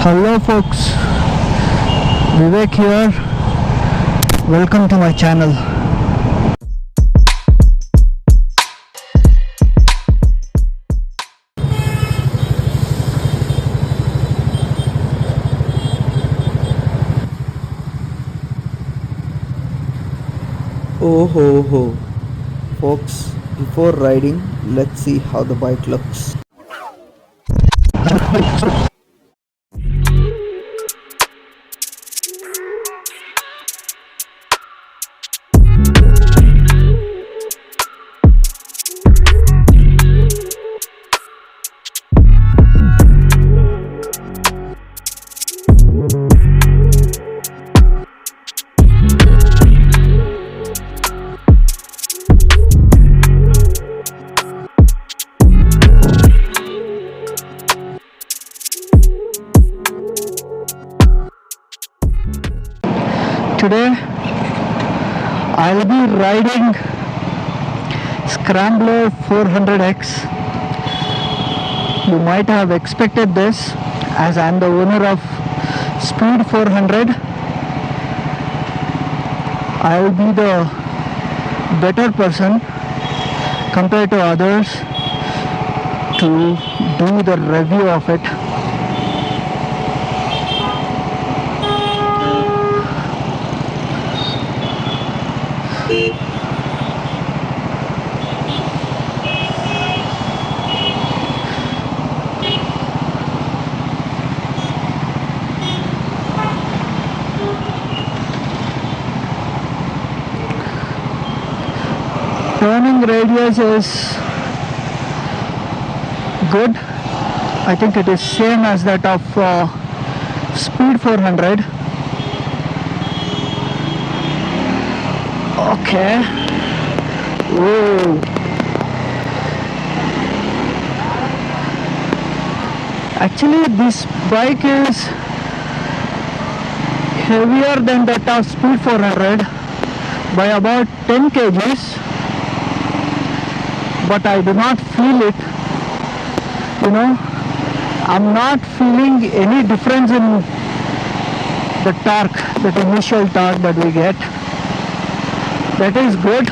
Hello folks, Vivek here. Welcome to my channel. Oh ho ho. Folks, before riding, let's see how the bike looks. Today I'll be riding Scrambler 400X. You might have expected this as I'm the owner of Speed 400. I'll be the better person compared to others to do the review of it. Turning radius is good. I think it is same as that of Speed 400. Okay. Whoa. Actually, this bike is heavier than that of Speed 400 by about 10 kgs. But I do not feel it. I'm not feeling any difference in the torque, that initial torque that we get. That is good.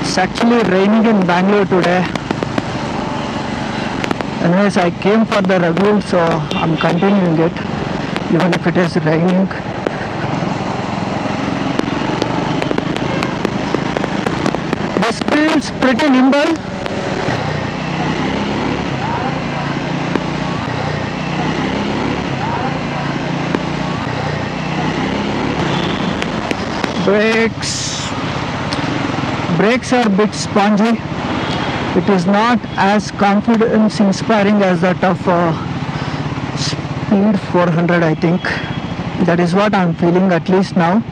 It's actually raining in Bangalore today. Anyways, I came for the review, so I'm continuing it, even if it is raining. This feels pretty nimble. Brakes are a bit spongy. It is not as confidence inspiring as that of Speed 400, I think. That is what I'm feeling at least now.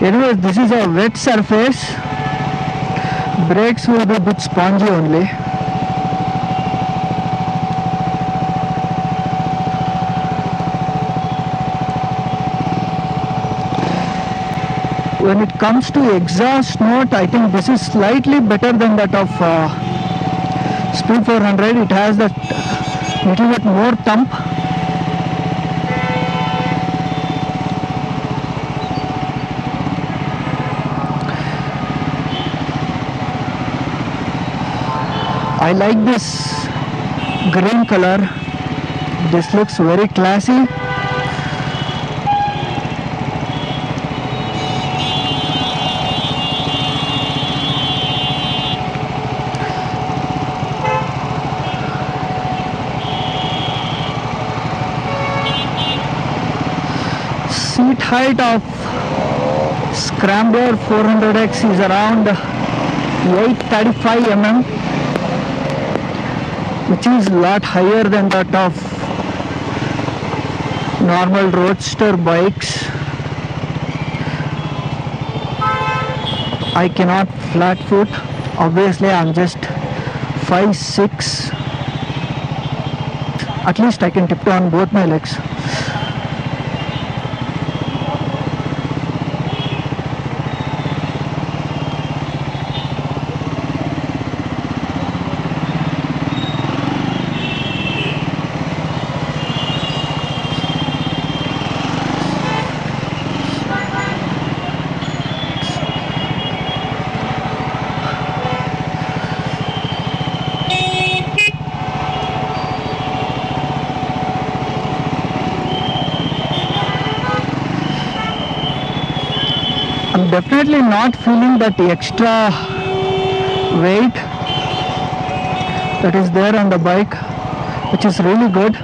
Anyways, this is a wet surface. Brakes will be a bit spongy only. When it comes to exhaust note, I think this is slightly better than that of Speed 400. It has that little bit more thump. I like this green color. This looks very classy. Seat height of Scrambler 400X is around 835 mm, which is a lot higher than that of normal roadster bikes. I cannot flat foot. Obviously, I'm just 5'6". At least I can tiptoe on both my legs. I'm definitely not feeling that extra weight that is there on the bike, which is really good.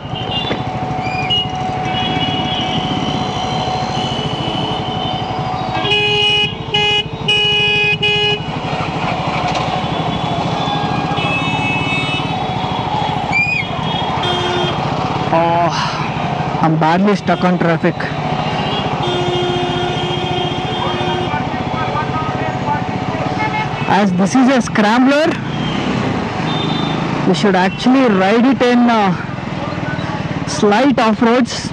Oh, I'm badly stuck on traffic. As this is a scrambler, we should actually ride it in slight off-roads.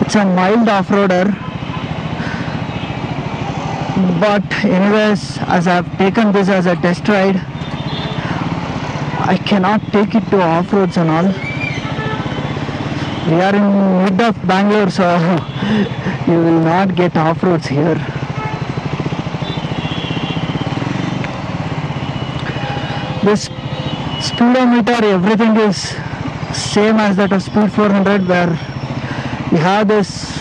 It's a mild off-roader, but anyways, as I've taken this as a test ride, I cannot take it to off-roads and all. We are in mid of Bangalore, so you will not get off-roads here. This speedometer, everything is same as that of Speed 400, where we have this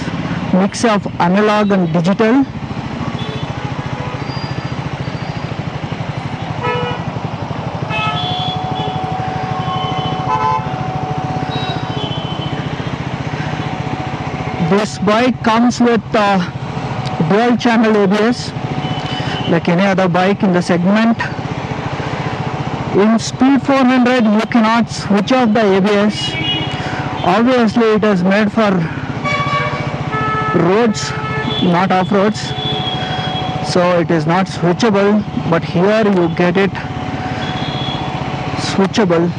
mix of analog and digital. This bike comes with dual channel ABS like any other bike in the segment. In Speed 400 you cannot switch off the ABS. Obviously it is made for roads, not off-roads, so it is not switchable, but here you get it switchable.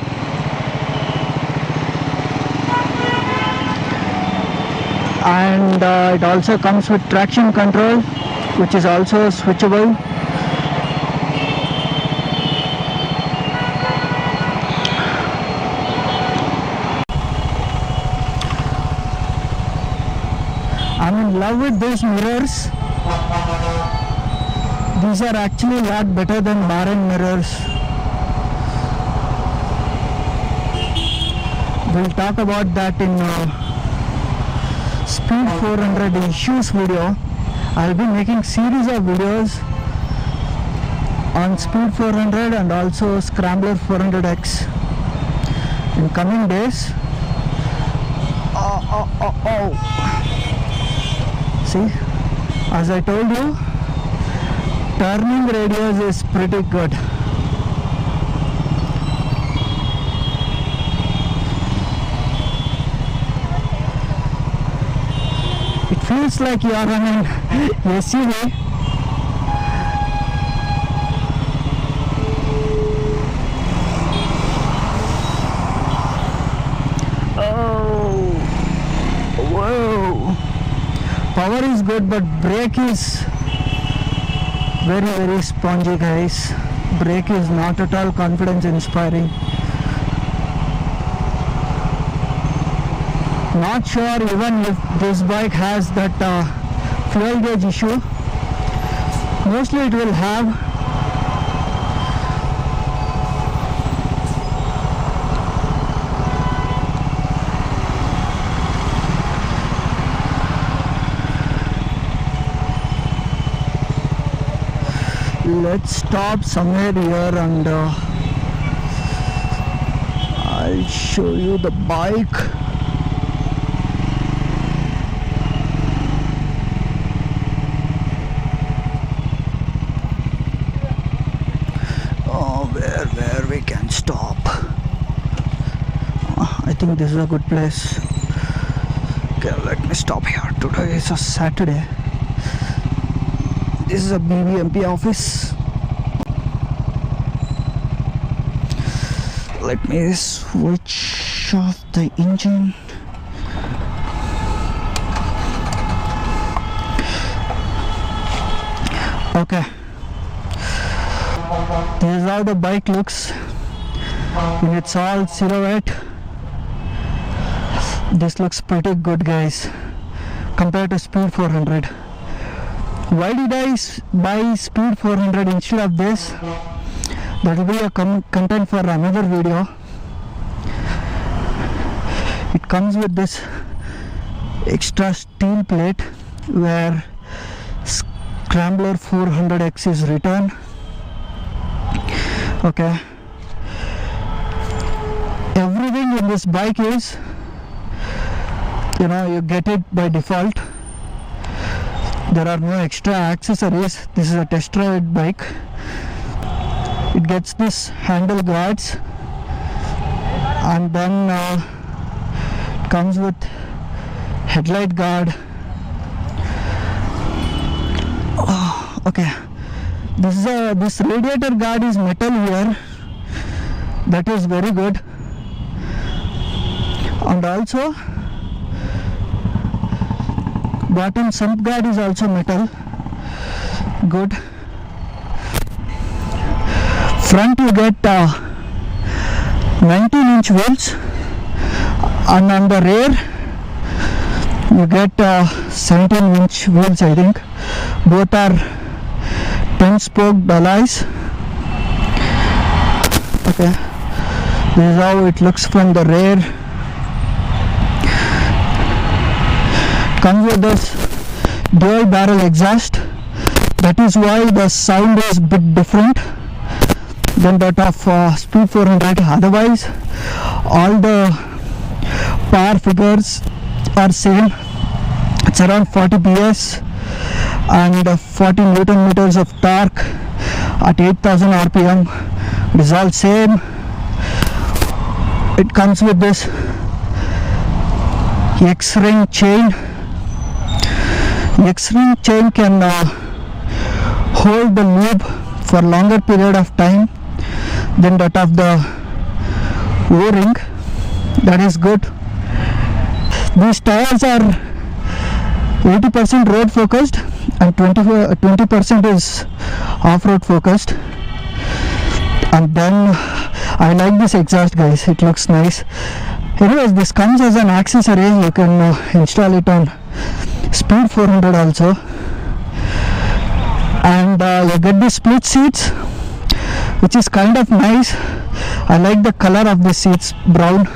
And it also comes with traction control, which is also switchable. I'm in love with these mirrors. These are actually a lot better than bar end mirrors. We'll talk about that in Speed 400 issues video. I'll be making series of videos on Speed 400 and also Scrambler 400X in coming days. See, as I told you, turning radius is pretty good. It feels like you are on an SUV. Oh, whoa. Power is good, but brake is very spongy, guys. Brake is not at all confidence inspiring. Not sure even if this bike has that fuel gauge issue. Mostly it will have. Let's stop somewhere here and I'll show you the bike. Where we can stop. I think this is a good place. Okay, let me stop here. Today is a Saturday. This is a BBMP office. Let me switch off the engine. Okay. This is how the bike looks in its all silhouette. This looks pretty good, guys, compared to Speed 400. Why did I buy Speed 400 instead of this? That will be a content for another video. It comes with this extra steel plate where Scrambler 400X is written. Okay, everything in this bike is, you get it by default. There are no extra accessories. This is a test ride bike. It gets this handle guards, and then it comes with headlight guard. Okay, this radiator guard is metal here. That is very good. And also bottom sump guard is also metal. Good. Front you get 19-inch wheels, and on the rear you get 17-inch wheels, I think. Both are 10-spoked alloys. Okay, this is how it looks from the rear. Comes with this dual barrel exhaust. That is why the sound is a bit different than that of Speed 400. Otherwise all the power figures are same. It's around 40 PS and 40 Newton meters of torque at 8000 RPM. It is all same. It comes with this X-ring chain. X-ring chain can hold the lube for longer period of time than that of the O-ring. That is good. These tires are 80% road focused and 20% is off-road focused. And then I like this exhaust, guys. It looks nice. Anyways, this comes as an accessory. You can install it on Speed 400 also. And you get the split seats, which is kind of nice. I like the color of the seats, brown.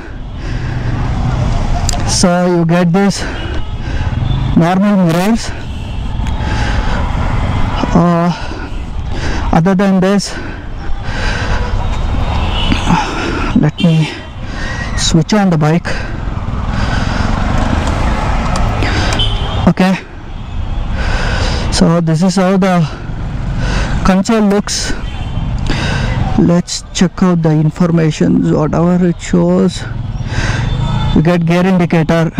So you get this normal mirrors. Other than this, let me switch on the bike. Okay, so this is how the console looks. Let's check out the information, whatever it shows. You get gear indicator,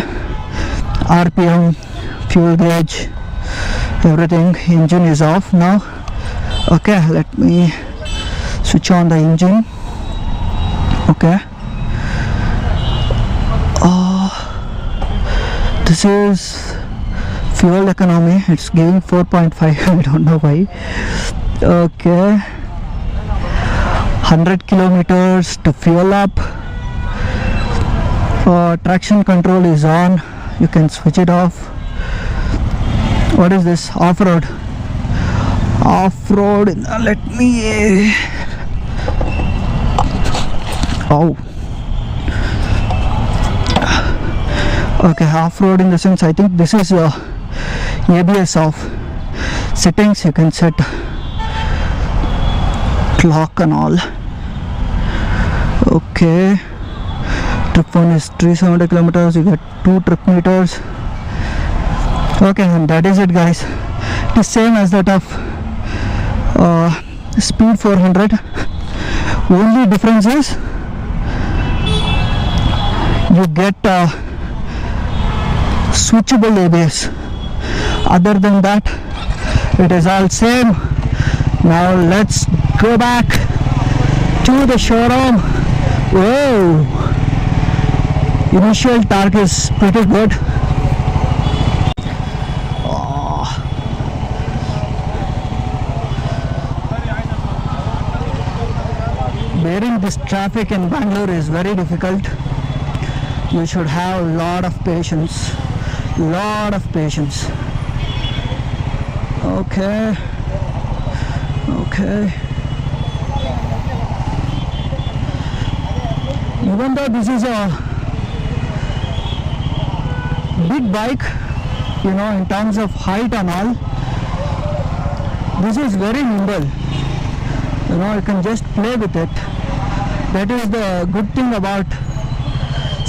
RPM, fuel gauge, everything. Engine is off now. Okay, let me switch on the engine. Okay, this is fuel economy. It's giving 4.5. I don't know why. Okay, 100 kilometers to fuel up. Traction control is on. You can switch it off. What is this? Off-road. Off-road. Let me. Oh. Okay, off-road in the sense, I think this is ABS off. Settings you can set clock and all. Okay, trip one is 370 kilometers. You get 2 trip meters. Okay, and that is it, guys. It is same as that of Speed 400. Only difference is you get switchable ABS. Other than that, it is all same. Now let's go back to the showroom. Whoa, initial torque is pretty good. Bearing this traffic in Bangalore is very difficult. You should have a lot of patience. Okay. Even though this is a big bike, in terms of height and all, This is very nimble. You know, you can just play with it. That is the good thing about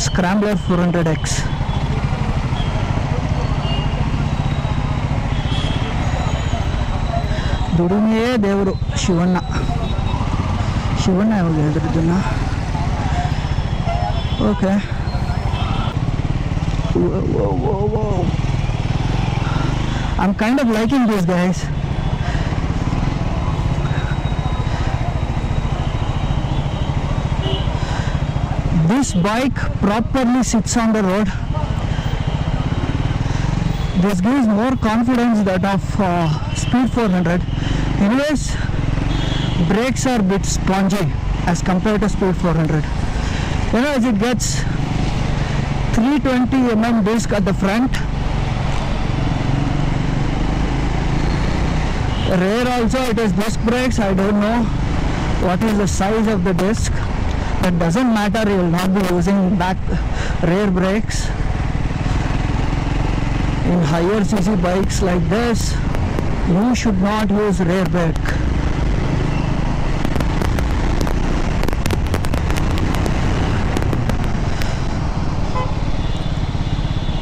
Scrambler 400X. ದುಡಿಮೆಯೇ ದೇವರು ಶಿವಣ್ಣ ಯಾವಾಗ ಹೇಳಿದ್ರು ಇದನ್ನ? Okay. Whoa. I'm kind of liking this, guys. This bike properly sits on the road. This gives more confidence that of Speed 400. Anyways, brakes are a bit spongy as compared to Speed 400. You know, as it gets 320 mm disc at the front, rear also it is disc brakes. I don't know what is the size of the disc. That doesn't matter, you will not be using back rear brakes. In higher cc bikes like this, you should not use rear brake.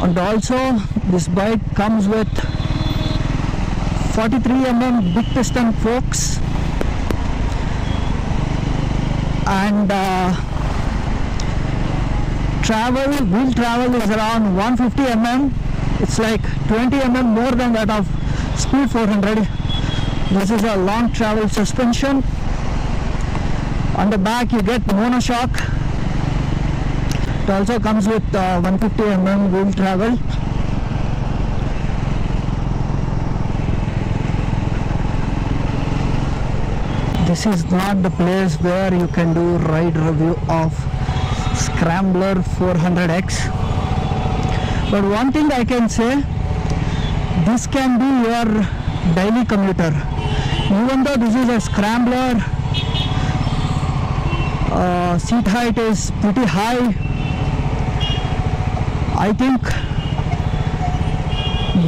And also this bike comes with 43 mm big piston forks, and wheel travel is around 150 mm. It's like 20 mm more than that of Speed 400. This is a long travel suspension. On the back you get monoshock. It also comes with 150 mm wheel travel. This is not the place where you can do ride review of Scrambler 400X. But one thing I can say, this can be your daily commuter. Even though this is a Scrambler, seat height is pretty high. I think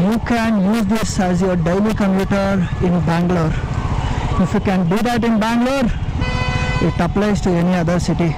you can use this as your daily commuter in Bangalore. If you can do that in Bangalore, it applies to any other city.